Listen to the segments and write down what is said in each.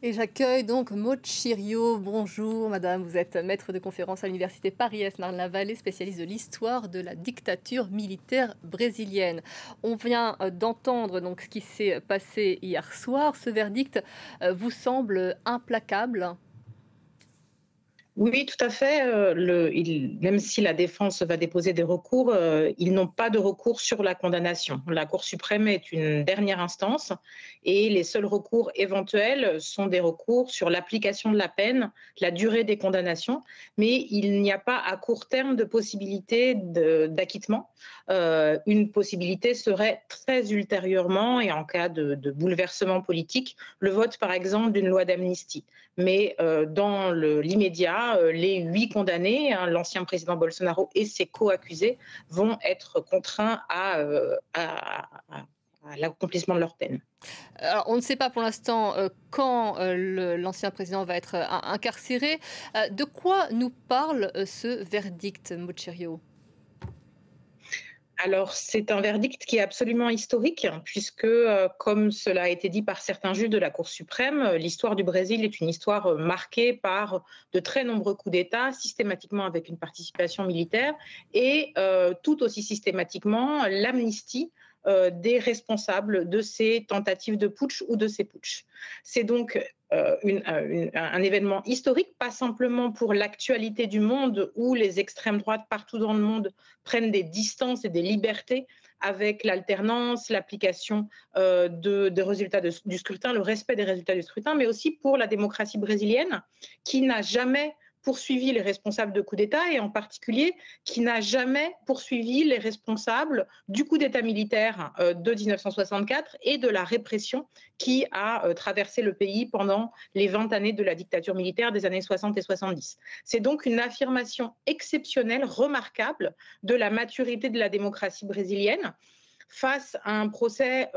Et j'accueille donc Maud Chirio. Bonjour madame, vous êtes maître de conférence à l'université Paris-Est Marne-la-Vallée, spécialiste de l'histoire de la dictature militaire brésilienne. On vient d'entendre donc ce qui s'est passé hier soir. Ce verdict vous semble implacable? Oui, tout à fait. Même si la défense va déposer des recours, ils n'ont pas de recours sur la condamnation. La Cour suprême est une dernière instance et les seuls recours éventuels sont des recours sur l'application de la peine, la durée des condamnations, mais il n'y a pas à court terme de possibilité d'acquittement. Une possibilité serait très ultérieurement et en cas de bouleversement politique, le vote par exemple d'une loi d'amnistie. Mais dans l'immédiat, les 8 condamnés, hein, l'ancien président Bolsonaro et ses co-accusés, vont être contraints à l'accomplissement de leur peine. Alors, on ne sait pas pour l'instant quand l'ancien président va être incarcéré. De quoi nous parle ce verdict, Maud Chirio? Alors, c'est un verdict qui est absolument historique, hein, puisque, comme cela a été dit par certains juges de la Cour suprême, l'histoire du Brésil est une histoire marquée par de très nombreux coups d'État, systématiquement avec une participation militaire, et tout aussi systématiquement l'amnistie des responsables de ces tentatives de putsch ou de ces putschs. C'est donc un événement historique, pas simplement pour l'actualité du monde où les extrêmes droites partout dans le monde prennent des distances et des libertés avec l'alternance, l'application des résultats du scrutin, le respect des résultats du scrutin, mais aussi pour la démocratie brésilienne qui n'a jamais poursuivi les responsables de coups d'État et en particulier qui n'a jamais poursuivi les responsables du coup d'État militaire de 1964 et de la répression qui a traversé le pays pendant les 20 années de la dictature militaire des années 60 et 70. C'est donc une affirmation exceptionnelle, remarquable de la maturité de la démocratie brésilienne face à un procès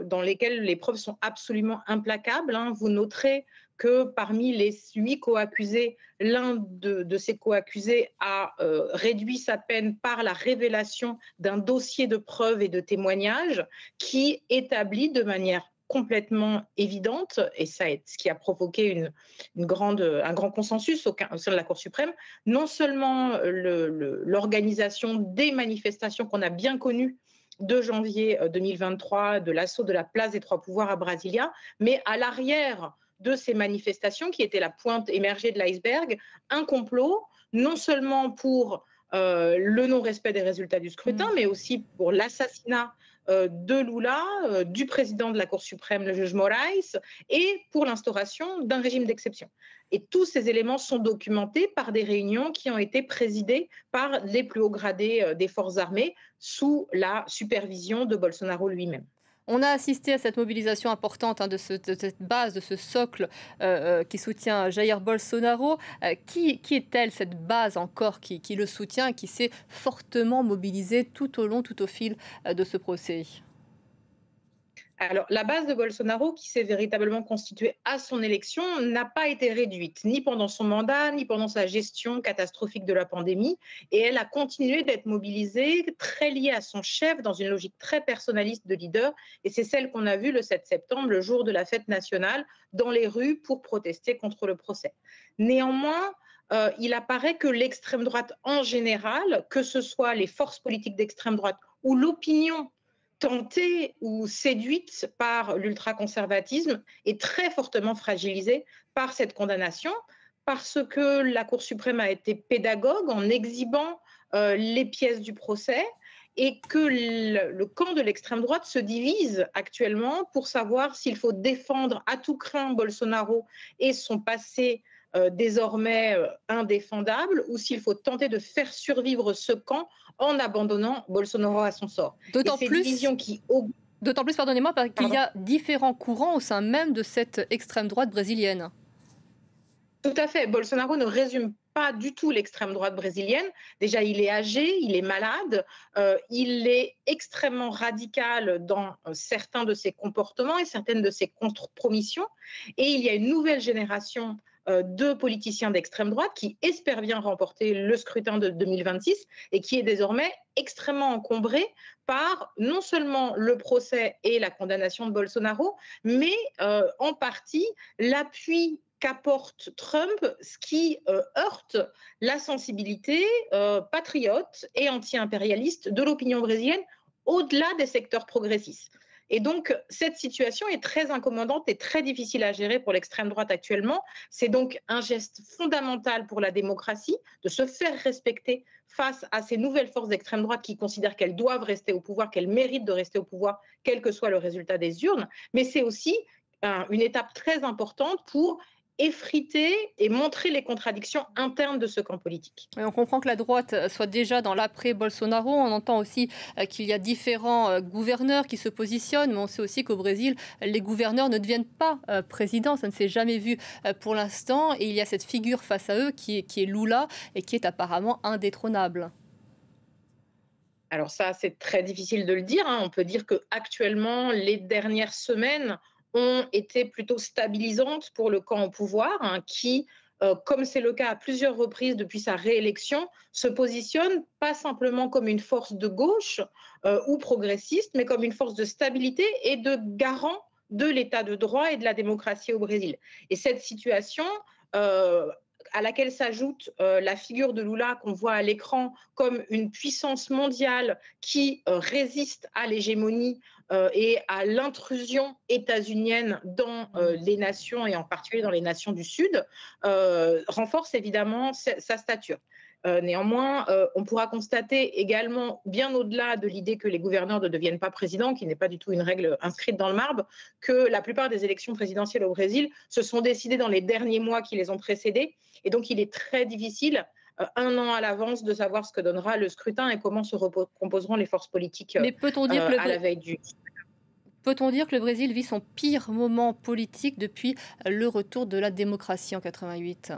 dans lequel les preuves sont absolument implacables. Hein. Vous noterez que parmi les 8 co-accusés, l'un de ces co-accusés a réduit sa peine par la révélation d'un dossier de preuves et de témoignages qui établit de manière complètement évidente, et ça est ce qui a provoqué un grand consensus au sein de la Cour suprême, non seulement l'organisation des manifestations qu'on a bien connues de janvier 2023, de l'assaut de la place des Trois Pouvoirs à Brasilia, mais à l'arrière de ces manifestations, qui étaient la pointe émergée de l'iceberg, un complot, non seulement pour le non-respect des résultats du scrutin, mais aussi pour l'assassinat de Lula, du président de la Cour suprême, le juge Moraes, et pour l'instauration d'un régime d'exception. Et tous ces éléments sont documentés par des réunions qui ont été présidées par les plus hauts gradés des forces armées sous la supervision de Bolsonaro lui-même. On a assisté à cette mobilisation importante hein, de cette base, de ce socle qui soutient Jair Bolsonaro. Qui est-elle, cette base encore qui le soutient, qui s'est fortement mobilisée tout au long, tout au fil de ce procès? Alors, la base de Bolsonaro, qui s'est véritablement constituée à son élection, n'a pas été réduite, ni pendant son mandat, ni pendant sa gestion catastrophique de la pandémie. Et elle a continué d'être mobilisée, très liée à son chef, dans une logique très personnaliste de leader. Et c'est celle qu'on a vue le 7 septembre, le jour de la fête nationale, dans les rues pour protester contre le procès. Néanmoins, il apparaît que l'extrême droite en général, que ce soit les forces politiques d'extrême droite ou l'opinion tentée ou séduite par l'ultraconservatisme est très fortement fragilisée par cette condamnation, parce que la Cour suprême a été pédagogue en exhibant les pièces du procès et que le camp de l'extrême droite se divise actuellement pour savoir s'il faut défendre à tout crin Bolsonaro et son passé désormais indéfendable ou s'il faut tenter de faire survivre ce camp en abandonnant Bolsonaro à son sort. Et D'autant ces plus, divisions qui... d'autant plus, pardonnez-moi, qu'il y Pardon. a différents courants au sein même de cette extrême droite brésilienne. Tout à fait. Bolsonaro ne résume pas du tout l'extrême droite brésilienne. Déjà, il est âgé, il est malade, il est extrêmement radical dans certains de ses comportements et certaines de ses contre-promissions. Et il y a une nouvelle génération de politiciens d'extrême droite qui espèrent bien remporter le scrutin de 2026 et qui est désormais extrêmement encombré par non seulement le procès et la condamnation de Bolsonaro, mais en partie l'appui qu'apporte Trump, ce qui heurte la sensibilité patriote et anti-impérialiste de l'opinion brésilienne au-delà des secteurs progressistes. Et donc, cette situation est très incommodante et très difficile à gérer pour l'extrême droite actuellement. C'est donc un geste fondamental pour la démocratie de se faire respecter face à ces nouvelles forces d'extrême droite qui considèrent qu'elles doivent rester au pouvoir, qu'elles méritent de rester au pouvoir, quel que soit le résultat des urnes. Mais c'est aussi une étape très importante pour effriter et montrer les contradictions internes de ce camp politique. Et on comprend que la droite soit déjà dans l'après-Bolsonaro. On entend aussi qu'il y a différents gouverneurs qui se positionnent, mais on sait aussi qu'au Brésil, les gouverneurs ne deviennent pas présidents. Ça ne s'est jamais vu pour l'instant. Et il y a cette figure face à eux qui est Lula et qui est apparemment indétrônable. Alors ça, c'est très difficile de le dire. On peut dire qu'actuellement, les dernières semaines ont été plutôt stabilisantes pour le camp au pouvoir, qui, comme c'est le cas à plusieurs reprises depuis sa réélection, se positionne pas simplement comme une force de gauche ou progressiste, mais comme une force de stabilité et de garant de l'état de droit et de la démocratie au Brésil. Et cette situation à laquelle s'ajoute la figure de Lula qu'on voit à l'écran comme une puissance mondiale qui résiste à l'hégémonie et à l'intrusion états-unienne dans les nations et en particulier dans les nations du Sud, renforce évidemment sa stature. Néanmoins, on pourra constater également, bien au-delà de l'idée que les gouverneurs ne deviennent pas présidents, qui n'est pas du tout une règle inscrite dans le marbre, que la plupart des élections présidentielles au Brésil se sont décidées dans les derniers mois qui les ont précédées. Et donc, il est très difficile, un an à l'avance, de savoir ce que donnera le scrutin et comment se composeront les forces politiques Mais à la veille du... Peut-on dire que le Brésil vit son pire moment politique depuis le retour de la démocratie en 88 ?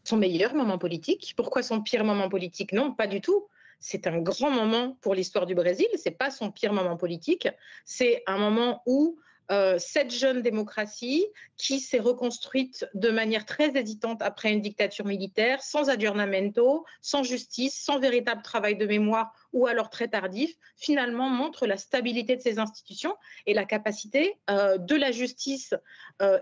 Son meilleur moment politique. Pourquoi son pire moment politique? Non, pas du tout. C'est un grand moment pour l'histoire du Brésil. Ce n'est pas son pire moment politique. C'est un moment où cette jeune démocratie, qui s'est reconstruite de manière très hésitante après une dictature militaire, sans aggiornamento, sans justice, sans véritable travail de mémoire ou alors très tardif, finalement montre la stabilité de ses institutions et la capacité de la justice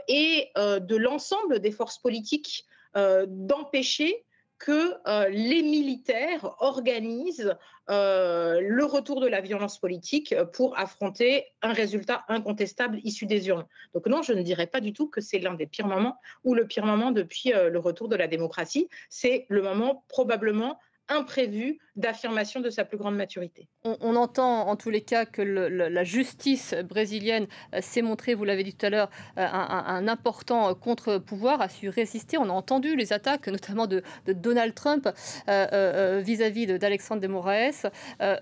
et de l'ensemble des forces politiques d'empêcher que les militaires organisent le retour de la violence politique pour affronter un résultat incontestable issu des urnes. Donc non, je ne dirais pas du tout que c'est l'un des pires moments ou le pire moment depuis le retour de la démocratie. C'est le moment probablement imprévu d'affirmation de sa plus grande maturité. On entend en tous les cas que la justice brésilienne s'est montrée, vous l'avez dit tout à l'heure, un important contre-pouvoir, a su résister. On a entendu les attaques, notamment de Donald Trump vis-à-vis d'Alexandre de Moraes.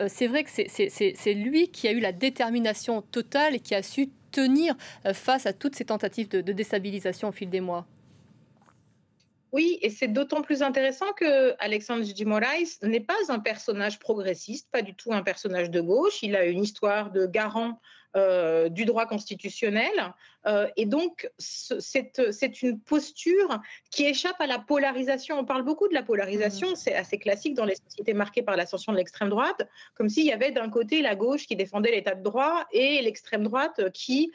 C'est vrai que c'est lui qui a eu la détermination totale et qui a su tenir face à toutes ces tentatives de déstabilisation au fil des mois. Oui, et c'est d'autant plus intéressant que Alexandre de Moraes n'est pas un personnage progressiste, pas du tout un personnage de gauche. Il a une histoire de garant du droit constitutionnel. Et donc, c'est une posture qui échappe à la polarisation. On parle beaucoup de la polarisation, c'est assez classique dans les sociétés marquées par l'ascension de l'extrême droite, comme s'il y avait d'un côté la gauche qui défendait l'état de droit et l'extrême droite qui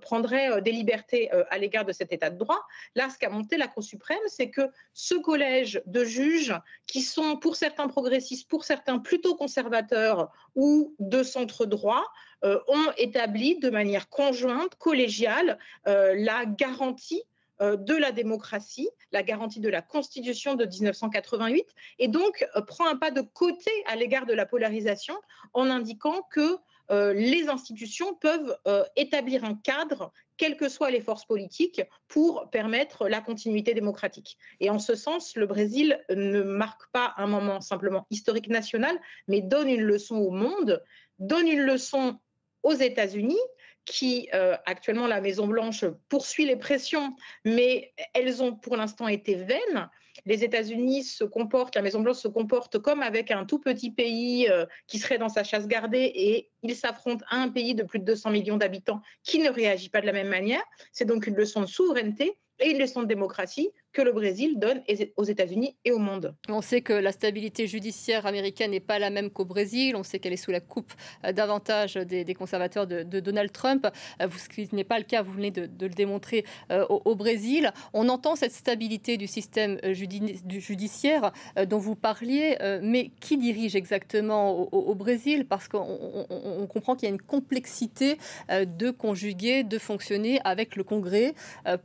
prendrait des libertés à l'égard de cet état de droit. Là, ce qu'a monté la Cour suprême, c'est que ce collège de juges qui sont pour certains progressistes, pour certains plutôt conservateurs ou de centre droit, ont établi de manière conjointe, collégiale, la garantie de la démocratie, la garantie de la Constitution de 1988, et donc prend un pas de côté à l'égard de la polarisation en indiquant que les institutions peuvent établir un cadre, quelles que soient les forces politiques, pour permettre la continuité démocratique. Et en ce sens, le Brésil ne marque pas un moment simplement historique national, mais donne une leçon au monde, donne une leçon aux États-Unis, qui actuellement la Maison-Blanche poursuit les pressions, mais elles ont pour l'instant été vaines. Les États-Unis se comportent, la Maison-Blanche se comporte comme avec un tout petit pays qui serait dans sa chasse gardée, et il s'affronte à un pays de plus de 200 millions d'habitants qui ne réagit pas de la même manière. C'est donc une leçon de souveraineté et une leçon de démocratie que le Brésil donne aux États-Unis et au monde. On sait que la stabilité judiciaire américaine n'est pas la même qu'au Brésil. On sait qu'elle est sous la coupe davantage des conservateurs de Donald Trump, ce qui n'est pas le cas, vous venez de le démontrer, au Brésil. On entend cette stabilité du système judiciaire dont vous parliez, mais qui dirige exactement au Brésil? Parce qu'on comprend qu'il y a une complexité de conjuguer, de fonctionner avec le Congrès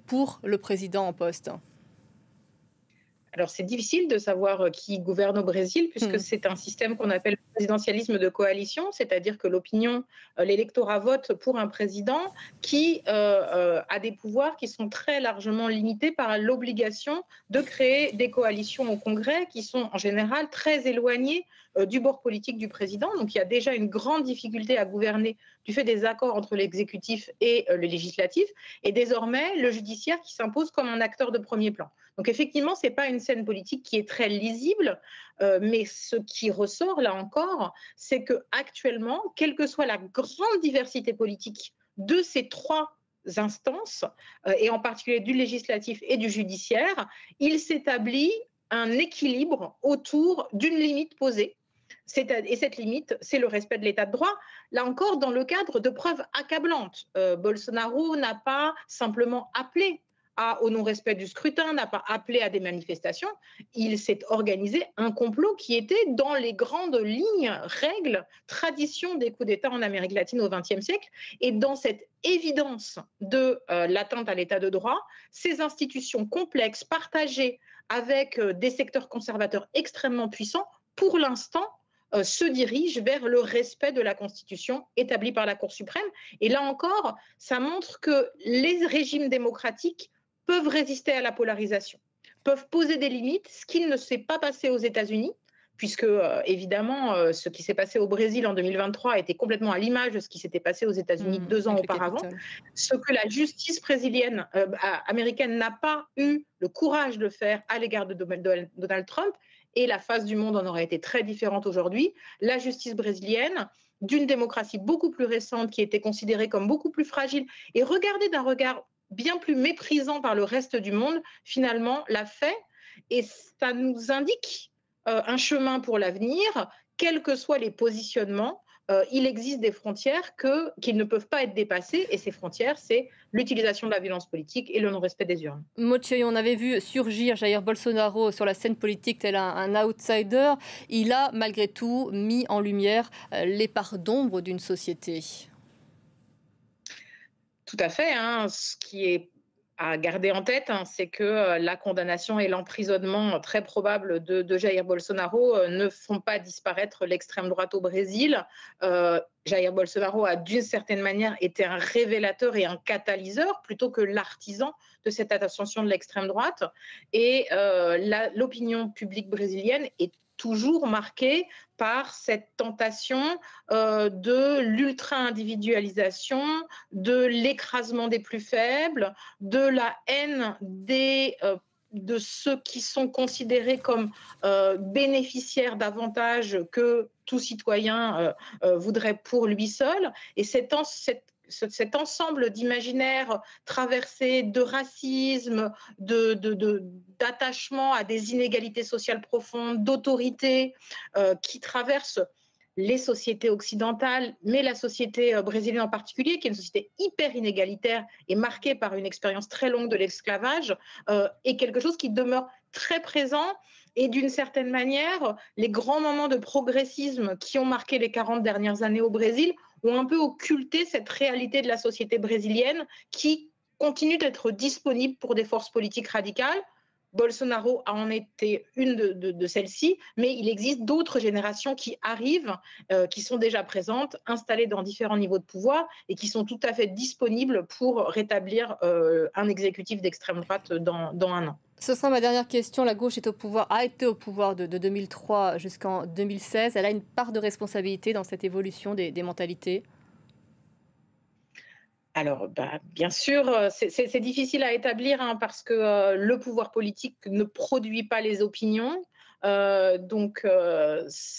pour le président en poste. Alors, c'est difficile de savoir qui gouverne au Brésil, puisque Mmh. c'est un système qu'on appelle le présidentialisme de coalition, c'est-à-dire que l'opinion, l'électorat vote pour un président qui a des pouvoirs qui sont très largement limités par l'obligation de créer des coalitions au Congrès qui sont en général très éloignées du bord politique du président. Donc, il y a déjà une grande difficulté à gouverner du fait des accords entre l'exécutif et le législatif, et désormais le judiciaire qui s'impose comme un acteur de premier plan. Donc effectivement, ce n'est pas une scène politique qui est très lisible, mais ce qui ressort là encore, c'est qu'actuellement, quelle que soit la grande diversité politique de ces trois instances, et en particulier du législatif et du judiciaire, il s'établit un équilibre autour d'une limite posée. Et cette limite, c'est le respect de l'état de droit, là encore dans le cadre de preuves accablantes. Bolsonaro n'a pas simplement appelé au non-respect du scrutin, n'a pas appelé à des manifestations, il s'est organisé un complot qui était dans les grandes lignes, règles, traditions des coups d'État en Amérique latine au XXe siècle. Et dans cette évidence de l'atteinte à l'état de droit, ces institutions complexes, partagées avec des secteurs conservateurs extrêmement puissants, pour l'instant, se dirigent vers le respect de la Constitution établie par la Cour suprême. Et là encore, ça montre que les régimes démocratiques peuvent résister à la polarisation, peuvent poser des limites, ce qui ne s'est pas passé aux États-Unis, puisque évidemment, ce qui s'est passé au Brésil en 2023 était complètement à l'image de ce qui s'était passé aux États-Unis 2 ans auparavant. Ce que la justice brésilienne, américaine n'a pas eu le courage de faire à l'égard de Donald Trump, et la face du monde en aurait été très différente aujourd'hui. La justice brésilienne, d'une démocratie beaucoup plus récente, qui était considérée comme beaucoup plus fragile, et regardée d'un regard bien plus méprisant par le reste du monde, finalement l'a fait. Et ça nous indique un chemin pour l'avenir, quels que soient les positionnements. Il existe des frontières qui ne peuvent pas être dépassées, et ces frontières, c'est l'utilisation de la violence politique et le non-respect des urnes. Mochei, on avait vu surgir Jair Bolsonaro sur la scène politique tel un outsider. Il a malgré tout mis en lumière les parts d'ombre d'une société. Tout à fait. Ce qui est à garder en tête, c'est que la condamnation et l'emprisonnement très probable de Jair Bolsonaro ne font pas disparaître l'extrême droite au Brésil. Jair Bolsonaro a d'une certaine manière été un révélateur et un catalyseur plutôt que l'artisan de cette ascension de l'extrême droite. Et l'opinion publique brésilienne est toujours marquée par cette tentation de l'ultra-individualisation, de l'écrasement des plus faibles, de la haine de ceux qui sont considérés comme bénéficiaires d'avantages que tout citoyen voudrait pour lui seul. Et cet ensemble d'imaginaires traversés de racisme, d'attachement à des inégalités sociales profondes, d'autorité, qui traversent les sociétés occidentales, mais la société brésilienne en particulier, qui est une société hyper inégalitaire et marquée par une expérience très longue de l'esclavage, est quelque chose qui demeure très présent. Et d'une certaine manière, les grands moments de progressisme qui ont marqué les 40 dernières années au Brésil ont un peu occulté cette réalité de la société brésilienne qui continue d'être disponible pour des forces politiques radicales. Bolsonaro en été une de celles-ci, mais il existe d'autres générations qui arrivent, qui sont déjà présentes, installées dans différents niveaux de pouvoir et qui sont tout à fait disponibles pour rétablir un exécutif d'extrême droite dans un an. Ce sera ma dernière question. La gauche a été au pouvoir de 2003 jusqu'en 2016. Elle a une part de responsabilité dans cette évolution des mentalités? Alors, bien sûr, c'est difficile à établir parce que le pouvoir politique ne produit pas les opinions. Ce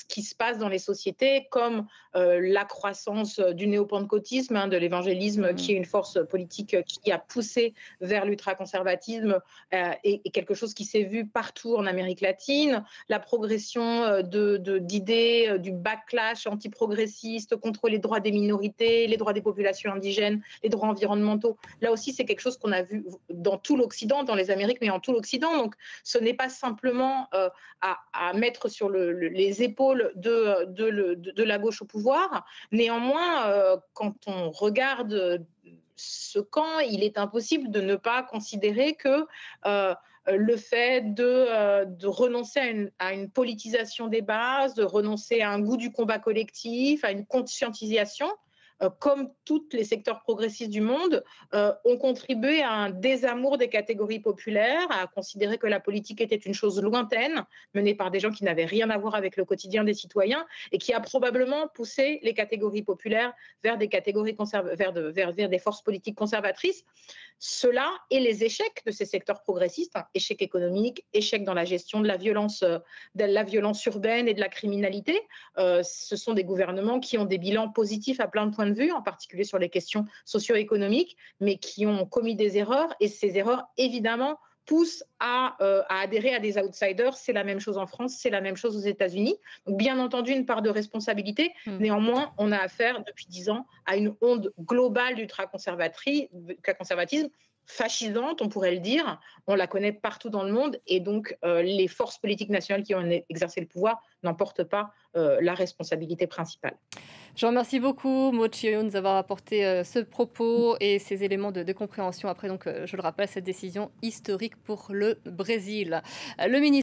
qui se passe dans les sociétés, comme la croissance du néopantécottisme, de l'évangélisme, qui est une force politique qui a poussé vers l'ultraconservatisme, est quelque chose qui s'est vu partout en Amérique latine. La progression d'idées du backlash antiprogressiste contre les droits des minorités, les droits des populations indigènes, les droits environnementaux. Là aussi, c'est quelque chose qu'on a vu dans tout l'Occident, dans les Amériques, mais en tout l'Occident. Donc, ce n'est pas simplement à mettre sur les épaules de la gauche au pouvoir. Néanmoins, quand on regarde ce camp, il est impossible de ne pas considérer que le fait de renoncer à une politisation des bases, de renoncer à un goût du combat collectif, à une conscientisation, comme tous les secteurs progressistes du monde, ont contribué à un désamour des catégories populaires, à considérer que la politique était une chose lointaine, menée par des gens qui n'avaient rien à voir avec le quotidien des citoyens, et qui a probablement poussé les catégories populaires vers des vers des forces politiques conservatrices. Cela et les échecs de ces secteurs progressistes, échecs économiques, échecs dans la gestion de la violence urbaine et de la criminalité. Ce sont des gouvernements qui ont des bilans positifs à plein de points de vue, en particulier sur les questions socio-économiques, mais qui ont commis des erreurs, et ces erreurs, évidemment, poussent à adhérer à des outsiders. C'est la même chose en France, c'est la même chose aux États-Unis. Donc, bien entendu, une part de responsabilité. Néanmoins, on a affaire depuis 10 ans à une onde globale d'ultraconservatisme, fascisante, on pourrait le dire. On la connaît partout dans le monde, et donc les forces politiques nationales qui ont exercé le pouvoir n'en portent pas la responsabilité principale. Je vous remercie beaucoup, Maud Chiriou, de nous avoir apporté ce propos et ces éléments de compréhension après, donc, je le rappelle, cette décision historique pour le Brésil. Le ministre